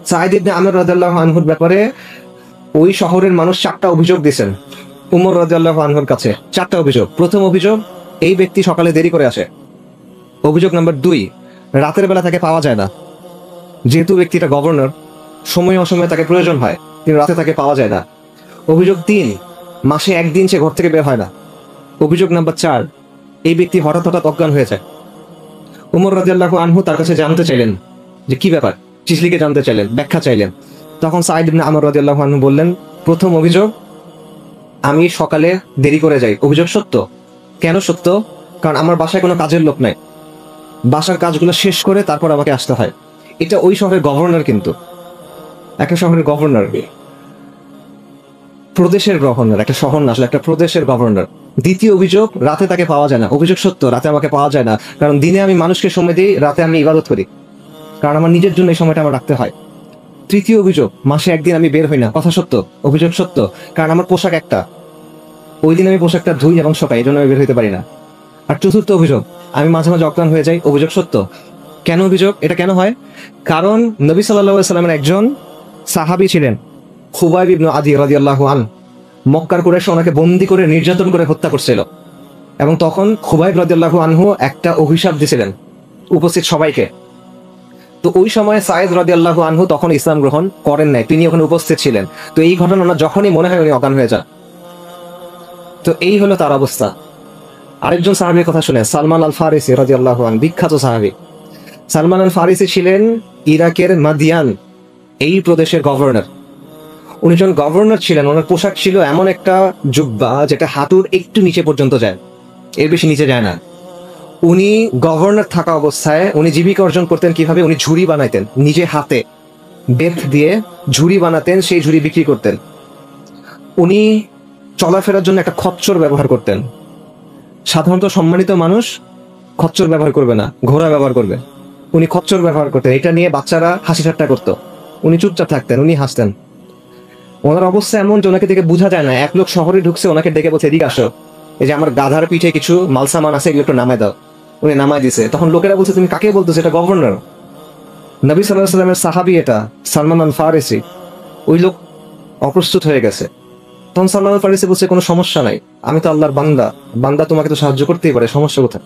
সাঈদ ইবনে আমর রাদিয়াল্লাহু আনহুর ব্যাপারে ওই শহরের মানুষ 4টা অভিযোগ দিয়েছেন উমর রাদিয়াল্লাহু আনহুর কাছে। 4টা অভিযোগ। প্রথম অভিযোগ, এই ব্যক্তি সকালে দেরি করে আসে। অভিযোগ নাম্বার 2, রাতের বেলা তাকে পাওয়া যায় না। যেহেতু ব্যক্তিটা গভর্নর, সময় অসময়ে তাকে প্রয়োজন হয়, কিন্তু রাতে তাকে পাওয়া যায় না। অভিযোগ 3, মাসে একদিন সে ঘর থেকে বের হয় না। অভিযোগ নাম্বার 4, এই ব্যক্তি হঠাৎ হঠাৎ অজ্ঞান হয়ে যায়। উমর রাদিয়াল্লাহু আনহু তার কাছে জানতে চাইলেন যে কি ব্যাপার, চিঠলিকে জানতে চাইলেন, ব্যাখ্যা চাইলেন। তখন সাঈদ ইবনে আমর রাদিয়াল্লাহু আনহু বললেন, প্রথম অভিযোগ, আমি সকালে দেরি করে যাই। অভিযোগ সত্য। কেন সত্য? কারণ আমার বাসায় কোনো কাজের লোক নাই, বাসার কাজগুলো শেষ করে তারপর আমাকে আসতে হয়। এটা ওই শহরের গভর্নর, কিন্তু একটা শহরের গভর্নর, প্রদেশের গভর্নর, একটা শহর না আসলে একটা প্রদেশের গভর্নর। দ্বিতীয় অভিযোগ, রাতে তাকে পাওয়া যায় না। অভিযোগ সত্য, রাতে আমাকে পাওয়া যায় না, কারণ দিনে আমি মানুষকে সময় দিই, রাতে আমি ইবাদত করি, কারণ আমার নিজের জন্য এই সময়টা আমার রাখতে হয়। তৃতীয় অভিযোগ, মাসে একদিন আমি বের হই না। কথা সত্য। অভিযোগ সত্য, কারণ আমার পোশাক একটা, ওই দিন আমি পোশাকটা ধুই এবং শোকাই, এই জন্য আমি বের হইতে পারি না। আর চতুর্থ অভিযোগ, আমি মাঝে মাঝে অজ্ঞান হয়ে যাই। অভিযোগ সত্য। কেন অভিযোগ? এটা কেন হয়? কারণ নবী সাল্লাল্লাহু আলাইহি সাল্লামের একজন সাহাবী ছিলেন, খুবাইব ইবনে আদি রাদিয়াল্লাহু আনহু। মক্কার কুরাইশ ওনাকে বন্দী করে নির্যাতন করে হত্যা করছিল, এবং তখন খুবাইব রাদিয়াল্লাহু আনহু একটা অভিশাপ দিয়েছিলেন উপস্থিত সবাইকে। তো ওই সময় সাঈদ রাদিয়াল্লাহু আনহু তখন ইসলাম গ্রহণ করেন নাই, তিনি ওখানে উপস্থিত ছিলেন। তো এই ঘটনা ওনার যখনই মনে হয় উনি অজ্ঞান হয়ে যান। তো এই হলো তার অবস্থা। আরেকজন সাহাবীর কথা শুনে, সালমান আল ফারিসি রাদিয়াল্লাহু আনহু, বিখ্যাত সাহাবী। সালমান আল ফারিসি ছিলেন ইরাকের মাদিয়ান এই প্রদেশের গভর্নর। উনি যখন গভর্নর ছিলেন, ওনার পোশাক ছিল এমন একটা জুব্বা যেটা হাঁটুর একটু নিচে পর্যন্ত যায়, এর বেশি নিচে যায় না। উনি গভর্নর থাকা অবস্থায় উনি জীবিকা অর্জন করতেন কিভাবে? উনি ঝুড়ি বানাইতেন, নিজে হাতে বেত দিয়ে ঝুড়ি বানাতেন, সেই ঝুড়ি বিক্রি করতেন। উনি চলাফেরার জন্য একটা খচ্চর ব্যবহার করতেন। সাধারণত সম্মানিত মানুষ খচ্চর ব্যবহার করবে না, ঘোড়া ব্যবহার করবে। উনি খচ্চর ব্যবহার করতেন। এটা নিয়ে বাচ্চারা হাসি ঠাট্টা করতো, উনি চুপচাপ থাকতেন, উনি হাসতেন। ওনার অবস্থা এমন যে ওনাকে দেখে বোঝা যায় না। এক লোক শহরে ঢুকছে, ওনাকে ডেকে বলছে, এদিকে আসো, এই যে আমার গাধার পিঠে কিছু মালসামান আছে, এগুলো একটু নামায় দাও। উনি নামায় দিছে। তখন লোকেরা বলছে, তুমি কাকে বলতেছো? এটা গভর্নর, নবী সাল্লাল্লাহু আলাইহি সাল্লামের সাহাবী, এটা সালমান আল ফারিসি। ওই লোক অপ্রস্তুত হয়ে গেছে। তখন সালমান আল ফারিসি বলছে, কোনো সমস্যা নাই, আমি তো আল্লাহর বান্দা, বান্দা তোমাকে তো সাহায্য করতেই পারে, সমস্যা কোথায়?